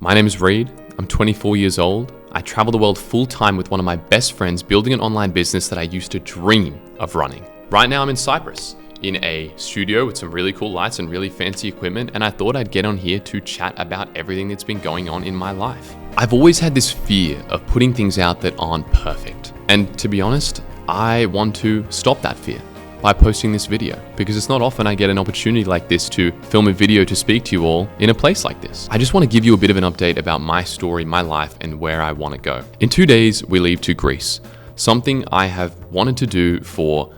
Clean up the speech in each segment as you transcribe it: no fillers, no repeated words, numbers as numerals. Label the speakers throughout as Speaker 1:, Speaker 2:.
Speaker 1: My name is Reed. I'm 24 years old. I travel the world full time with one of my best friends building an online business that I used to dream of running. Right now I'm in Cyprus in a studio with some really cool lights and really fancy equipment, and I thought I'd get on here to chat about everything that's been going on in my life. I've always had this fear of putting things out that aren't perfect. And to be honest, I want to stop that fear by posting this video, because it's not often I get an opportunity like this to film a video to speak to you all in a place like this. I just want to give you a bit of an update about my story, my life, and where I want to go. In 2 days, we leave to Greece, something I have wanted to do for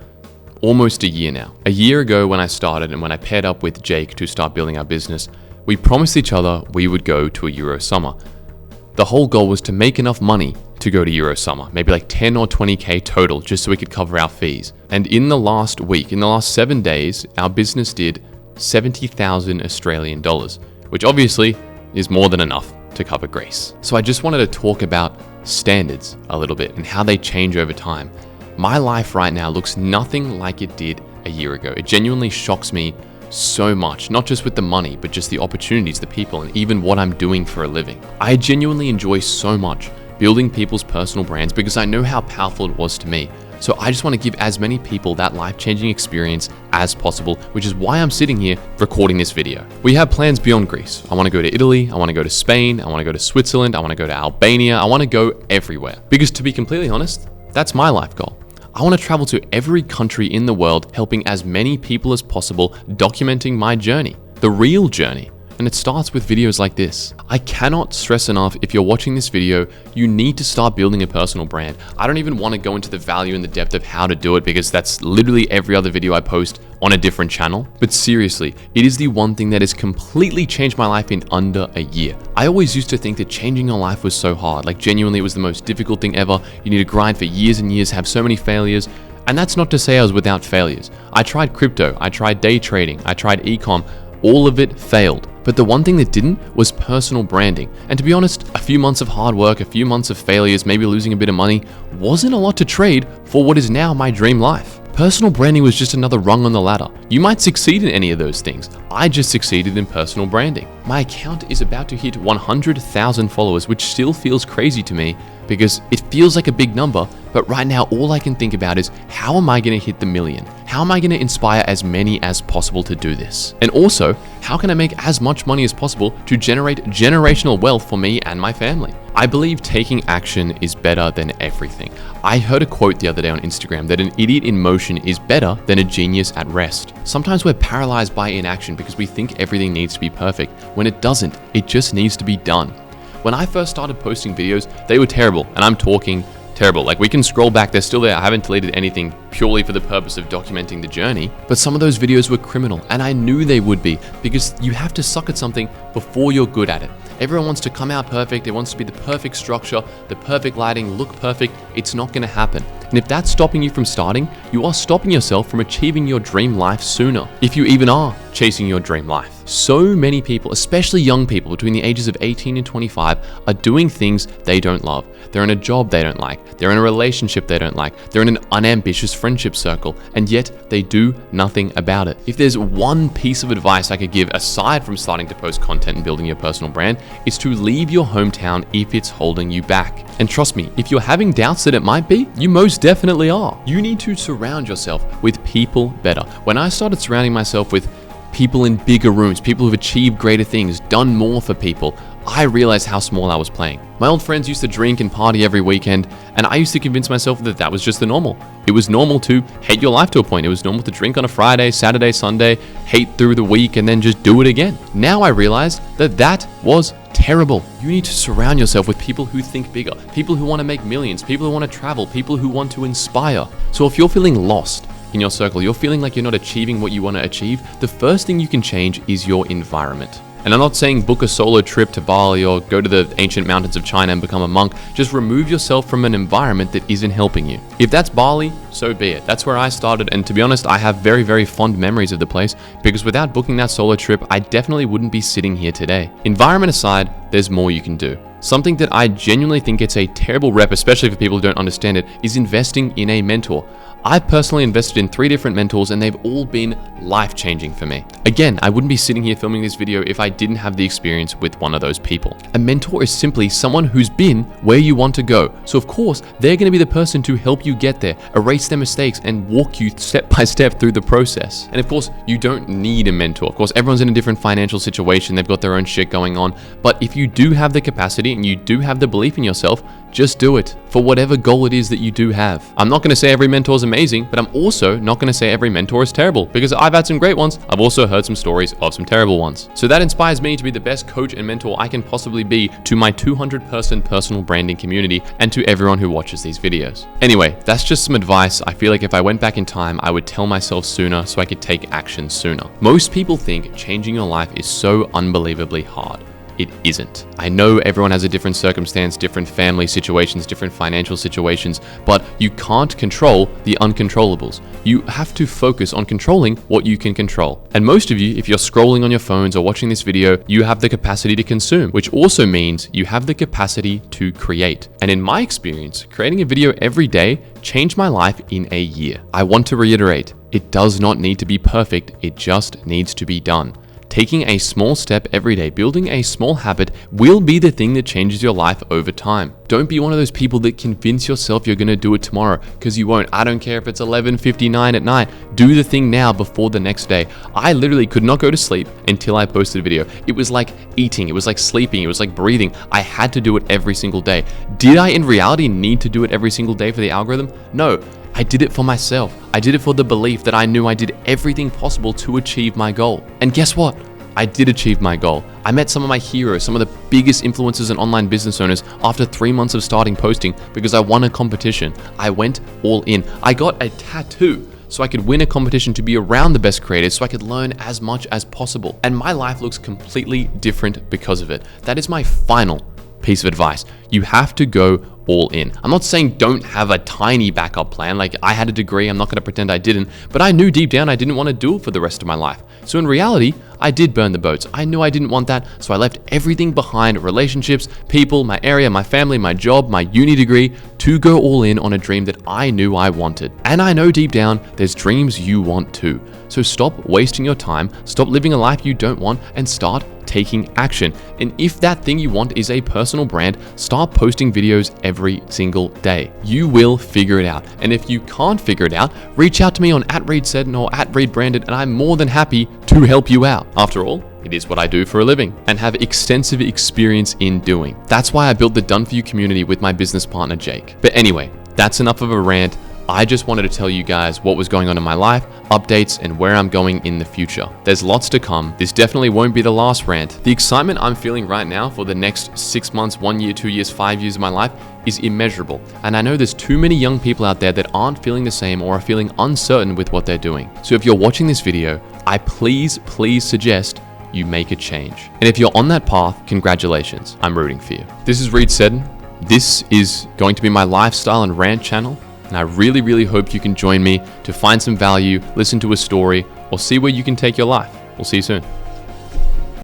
Speaker 1: almost a year now. A year ago when I started and when I paired up with Jake to start building our business, we promised each other we would go to a Euro summer. The whole goal was to make enough money to go to Euro summer, maybe like 10 or 20K total, just so we could cover our fees. And in the last 7 days, our business did 70,000 Australian dollars, which obviously is more than enough to cover Greece. So I just wanted to talk about standards a little bit and how they change over time. My life right now looks nothing like it did a year ago. It genuinely shocks me so much, not just with the money, but just the opportunities, the people, and even what I'm doing for a living. I genuinely enjoy so much building people's personal brands because I know how powerful it was to me. So I just want to give as many people that life-changing experience as possible, which is why I'm sitting here recording this video. We have plans beyond Greece. I want to go to Italy, I want to go to Spain, I want to go to Switzerland, I want to go to Albania, I want to go everywhere. Because to be completely honest, that's my life goal. I want to travel to every country in the world, helping as many people as possible, documenting my journey, the real journey. And it starts with videos like this. I cannot stress enough, if you're watching this video, you need to start building a personal brand. I don't even want to go into the value and the depth of how to do it, because that's literally every other video I post on a different channel. But seriously, it is the one thing that has completely changed my life in under a year. I always used to think that changing your life was so hard. Like genuinely, it was the most difficult thing ever. You need to grind for years and years, have so many failures. And that's not to say I was without failures. I tried crypto, I tried day trading, I tried ecom. All of it failed. But the one thing that didn't was personal branding. And to be honest, a few months of hard work, a few months of failures, maybe losing a bit of money, wasn't a lot to trade for what is now my dream life. Personal branding was just another rung on the ladder. You might succeed in any of those things. I just succeeded in personal branding. My account is about to hit 100,000 followers, which still feels crazy to me because it feels like a big number, but right now all I can think about is how am I going to hit the million? How am I going to inspire as many as possible to do this? And also, how can I make as much money as possible to generate generational wealth for me and my family? I believe taking action is better than everything. I heard a quote the other day on Instagram that an idiot in motion is better than a genius at rest. Sometimes we're paralyzed by inaction because we think everything needs to be perfect, when it doesn't. It just needs to be done. When I first started posting videos, they were terrible, and I'm talking terrible. Like, we can scroll back, they're still there. I haven't deleted anything purely for the purpose of documenting the journey, but some of those videos were criminal, and I knew they would be, because you have to suck at something before you're good at it. Everyone wants to come out perfect. It wants to be the perfect structure, the perfect lighting, look perfect. It's not going to happen. And if that's stopping you from starting, you are stopping yourself from achieving your dream life sooner, if you even are chasing your dream life. So many people, especially young people between the ages of 18 and 25, are doing things they don't love. They're in a job they don't like. They're in a relationship they don't like. They're in an unambitious friendship circle, and yet they do nothing about it. If there's one piece of advice I could give aside from starting to post content and building your personal brand, it's to leave your hometown if it's holding you back. And trust me, if you're having doubts that it might be, you most definitely are. You need to surround yourself with people better. When I started surrounding myself with people in bigger rooms, people who've achieved greater things, done more for people, I realized how small I was playing. My old friends used to drink and party every weekend, and I used to convince myself that that was just the normal. It was normal to hate your life to a point. It was normal to drink on a Friday, Saturday, Sunday, hate through the week, and then just do it again. Now I realized that that was terrible. You need to surround yourself with people who think bigger, people who want to make millions, people who want to travel, people who want to inspire. So if you're feeling lost in your circle, you're feeling like you're not achieving what you want to achieve, the first thing you can change is your environment. And I'm not saying book a solo trip to Bali or go to the ancient mountains of China and become a monk. Just remove yourself from an environment that isn't helping you. If that's Bali, so be it. That's where I started, and to be honest, I have very, very fond memories of the place because without booking that solo trip, I definitely wouldn't be sitting here today. Environment aside, there's more you can do. Something that I genuinely think gets a terrible rep, especially for people who don't understand it, is investing in a mentor. I've personally invested in 3 different mentors and they've all been life-changing for me. Again, I wouldn't be sitting here filming this video if I didn't have the experience with one of those people. A mentor is simply someone who's been where you want to go. So of course, they're going to be the person to help you get there, erase their mistakes, and walk you step by step through the process. And of course, you don't need a mentor. Of course, everyone's in a different financial situation. They've got their own shit going on. But if you do have the capacity and you do have the belief in yourself, just do it for whatever goal it is that you do have. I'm not going to say every mentor is amazing, but I'm also not going to say every mentor is terrible because I've had some great ones. I've also heard some stories of some terrible ones. So that inspires me to be the best coach and mentor I can possibly be to my 200-person personal branding community and to everyone who watches these videos. Anyway, that's just some advice. I feel like if I went back in time, I would tell myself sooner so I could take action sooner. Most people think changing your life is so unbelievably hard. It isn't. I know everyone has a different circumstance, different family situations, different financial situations, but you can't control the uncontrollables. You have to focus on controlling what you can control. And most of you, if you're scrolling on your phones or watching this video, you have the capacity to consume, which also means you have the capacity to create. And in my experience, creating a video every day changed my life in a year. I want to reiterate, it does not need to be perfect, it just needs to be done. Taking a small step every day, building a small habit will be the thing that changes your life over time. Don't be one of those people that convince yourself you're gonna do it tomorrow, because you won't. I don't care if it's 11:59 at night. Do the thing now before the next day. I literally could not go to sleep until I posted a video. It was like eating, it was like sleeping, it was like breathing. I had to do it every single day. Did I in reality need to do it every single day for the algorithm? No. I did it for myself. I did it for the belief that I knew I did everything possible to achieve my goal. And guess what? I did achieve my goal. I met some of my heroes, some of the biggest influencers and online business owners after 3 months of starting posting because I won a competition. I went all in. I got a tattoo so I could win a competition to be around the best creators so I could learn as much as possible. And my life looks completely different because of it. That is my final piece of advice. You have to go all in. I'm not saying don't have a tiny backup plan. Like, I had a degree, I'm not going to pretend I didn't, but I knew deep down I didn't want to do it for the rest of my life. So in reality, I did burn the boats. I knew I didn't want that, so I left everything behind: relationships, people, my area, my family, my job, my uni degree, to go all in on a dream that I knew I wanted. And I know deep down there's dreams you want too. So stop wasting your time, stop living a life you don't want, and start taking action. And if that thing you want is a personal brand, start posting videos every single day. You will figure it out. And if you can't figure it out, reach out to me on @ReedSeddon or @ReedBranded, and I'm more than happy to help you out. After all, it is what I do for a living and have extensive experience in doing. That's why I built the Done For You community with my business partner, Jake. But anyway, that's enough of a rant. I just wanted to tell you guys what was going on in my life, updates, and where I'm going in the future. There's lots to come. This definitely won't be the last rant. The excitement I'm feeling right now for the next 6 months, 1 year, 2 years, 5 years of my life is immeasurable. And I know there's too many young people out there that aren't feeling the same or are feeling uncertain with what they're doing. So if you're watching this video, I please suggest you make a change. And if you're on that path, congratulations. I'm rooting for you. This is Reed Seddon. This is going to be my lifestyle and rant channel. And I really hope you can join me to find some value, listen to a story, or see where you can take your life. We'll see you soon.